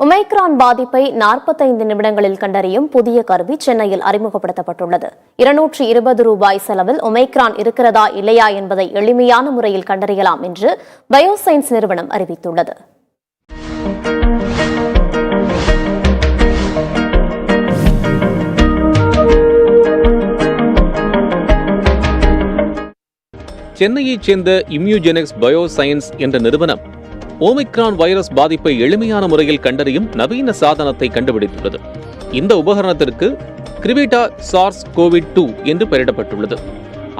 Omicron பாதிப்பை 45 நிமிடங்களில் கண்டறியும் புதிய கருவி சென்னையில் அறிமுகப்படுத்தப்பட்டுள்ளது. 220 ரூபாய் செலவில் ஒமைக்ரான் இருக்கிறதா இல்லையா என்பதை எளிமையான முறையில் கண்டறியலாம் என்று பயோசைன்ஸ் நிறுவனம் அறிவித்துள்ளது. சென்னையைச் சேர்ந்த இம்யூஜெனிக்ஸ் பயோசைன்ஸ் என்ற நிறுவனம் ஓமிக்ரான் வைரஸ் பாதிப்பை எளிமையான முறையில் கண்டறியும் நவீன சாதனத்தை கண்டுபிடித்துள்ளது. இந்த உபகரணத்திற்கு கிரிவிட்டா SARS-CoV-2 என்று பெயரிடப்பட்டுள்ளது.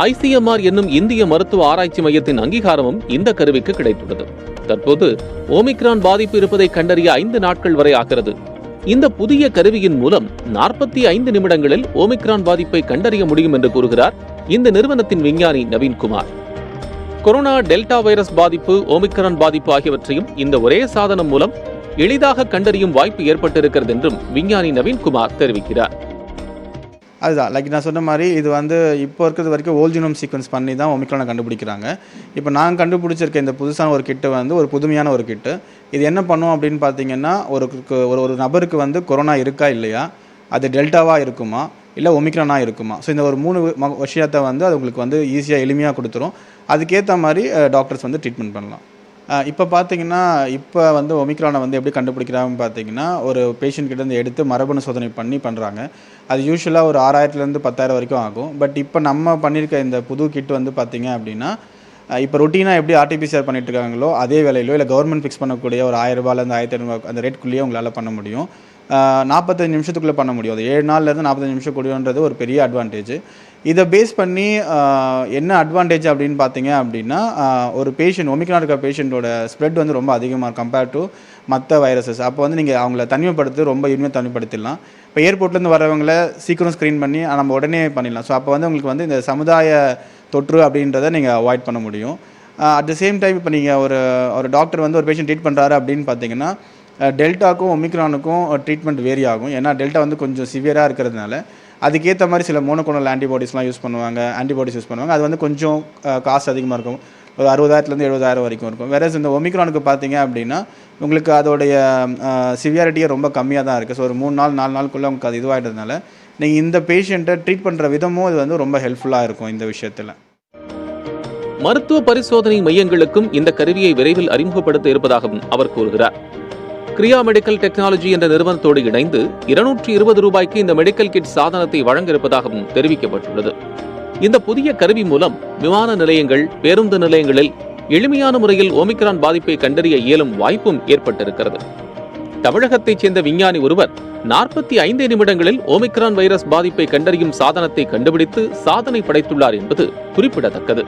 ICMR என்னும் இந்திய மருத்துவ ஆராய்ச்சி மையத்தின் அங்கீகாரமும் இந்த கருவிக்கு கிடைத்துள்ளது. தற்போது ஓமிக்ரான் பாதிப்பு இருப்பதை கண்டறிய 5 நாட்கள் வரை ஆகிறது. இந்த புதிய கருவியின் மூலம் 45 நிமிடங்களில் ஓமிக்ரான் பாதிப்பை கண்டறிய முடியும் என்று கூறுகிறார் இந்த நிறுவனத்தின் விஞ்ஞானி Naveen Kumar. Corona, delta virus பாதிப்பு, ஓமிக்ரான் பாதிப்பு ஆகியவற்றையும் இந்த ஒரே சாதனம் மூலம் எளிதாக கண்டறியும் வாய்ப்பு ஏற்பட்டிருக்கிறது என்றும் விஞ்ஞானி நவீன்குமார் தெரிவிக்கிறார். அதுதான் நான் சொன்ன மாதிரி இது இப்போ இருக்கிறது வரைக்கும் ஹோல் ஜீனோம் சீக்வன்ஸ் பண்ணி தான் ஒமிக்ரானை கண்டுபிடிக்கிறாங்க. இப்போ நாங்கள் கண்டுபிடிச்சிருக்க இந்த புதுசான ஒரு கிட்டு ஒரு புதுமையான ஒரு கிட்டு. இது என்ன பண்ணும் அப்படின்னு பார்த்தீங்கன்னா, ஒரு நபருக்கு கொரோனா இருக்கா இல்லையா, அது டெல்டாவாக இருக்குமா இல்லை ஒமிக்ரானாக இருக்குமா, ஸோ இந்த ஒரு 3 விஷயத்தை அது உங்களுக்கு ஈஸியாக எளிமையாக கொடுத்துரும். அதுக்கேற்ற மாதிரி டாக்டர்ஸ் ட்ரீட்மெண்ட் பண்ணலாம். இப்போ பார்த்தீங்கன்னா ஒமிக்ரானை எப்படி கண்டுபிடிக்கிறாங்கன்னு பார்த்தீங்கன்னா, ஒரு பேஷண்ட் கிட்டேருந்து எடுத்து மரபணு சோதனை பண்ணுறாங்க. அது யூஸ்வலாக ஒரு 6000லேருந்து 10,000 வரைக்கும் ஆகும். பட் இப்போ நம்ம பண்ணியிருக்க இந்த புது கிட்டு பார்த்தீங்க அப்படின்னா, இப்போ ரொட்டீனாக எப்படி RT-PCR பண்ணிட்டு இருக்காங்களோ அதே வேலையிலோ இல்லை கவர்மெண்ட் ஃபிக்ஸ் பண்ணக்கூடிய ஒரு 1000 ரூபாயிலேருந்து 1500 அந்த ரேட்குள்ளேயே உங்களால் பண்ண முடியும். 45 நிமிஷத்துக்குள்ளே பண்ண முடியும். அது 7 நாள்லேருந்து 45 நிமிஷம் கூடியன்றது ஒரு பெரிய அட்வான்டேஜ். இதை பேஸ் பண்ணி என்ன அட்வான்டேஜ் அப்படின்னு பார்த்தீங்க அப்படின்னா, ஒரு பேஷண்ட் ஒமிக்ரான் இருக்க பேஷண்ட்டோட ஸ்ப்ரெட் ரொம்ப அதிகமாக கம்பேர்ட் டு மற்ற வைரஸஸ். அப்போ நீங்கள் அவங்கள தனிமைப்படுத்தி ரொம்ப இனிமேல் தனிமைப்படுத்திடலாம். இப்போ ஏர்போர்ட்லேருந்து வரவங்களை சீக்கிரம் ஸ்க்ரீன் பண்ணி நம்ம உடனே பண்ணிடலாம். ஸோ அப்போ உங்களுக்கு இந்த சமுதாய தொற்று அப்படின்றத நீங்கள் அவாய்ட் பண்ண முடியும். அட் த சேம் டைம் இப்போ நீங்கள் ஒரு டாக்டர் ஒரு பேஷண்ட் ட்ரீட் பண்ணுறாரு அப்படின்னு பார்த்தீங்கன்னா, டெல்டாக்கும் ஒமிக்ரானுக்கும் ட்ரீட்மெண்ட் வேரி ஆகும். ஏன்னா டெல்டா கொஞ்சம் சிவியராக இருக்கிறதுனால அதுக்கேற்ற மாதிரி சில மோனோக்ளோனல் ஆன்டிபாடிஸ்லாம் யூஸ் பண்ணுவாங்க, ஆன்டிபாடிஸ் யூஸ் பண்ணுவாங்க. அது கொஞ்சம் காஸ்ட் அதிகமாக இருக்கும். ஒரு 60,000லேருந்து 70,000 வரைக்கும் இருக்கும். வேற இந்த ஒமிக்ரானுக்கு பார்த்தீங்க அப்படின்னா உங்களுக்கு அதோடைய சிவியாரிட்டியே ரொம்ப கம்மியாக தான் இருக்குது. ஸோ ஒரு 3 நாள் 4 நாளுக்குள்ளே உங்களுக்கு அது இதுவாகிட்டதுனால நீங்கள் இந்த பேஷண்ட்டை ட்ரீட் பண்ணுற விதமும் இது ரொம்ப ஹெல்ப்ஃபுல்லாக இருக்கும் இந்த விஷயத்தில். மருத்துவ பரிசோதனை மையங்களுக்கும் இந்த கருவியை விரைவில் அறிமுகப்படுத்த இருப்பதாகவும் அவர் கூறுகிறார். கிரியா மெடிக்கல் டெக்னாலஜி என்ற நிறுவனத்தோடு இணைந்து 220 ரூபாய்க்கு இந்த மெடிக்கல் கிட் சாதனத்தை வழங்க இருப்பதாகவும் தெரிவிக்கப்பட்டுள்ளது. இந்த புதிய கருவி மூலம் விமான நிலையங்கள், பேருந்து நிலையங்களில் எளிமையான முறையில் ஓமிக்ரான் பாதிப்பை கண்டறிய இயலும் வாய்ப்பும் ஏற்பட்டிருக்கிறது. தமிழகத்தைச் சேர்ந்த விஞ்ஞானி ஒருவர் 45 நிமிடங்களில் ஓமிக்ரான் வைரஸ் பாதிப்பை கண்டறியும் சாதனத்தை கண்டுபிடித்து சாதனை படைத்துள்ளார் என்பது குறிப்பிடத்தக்கது.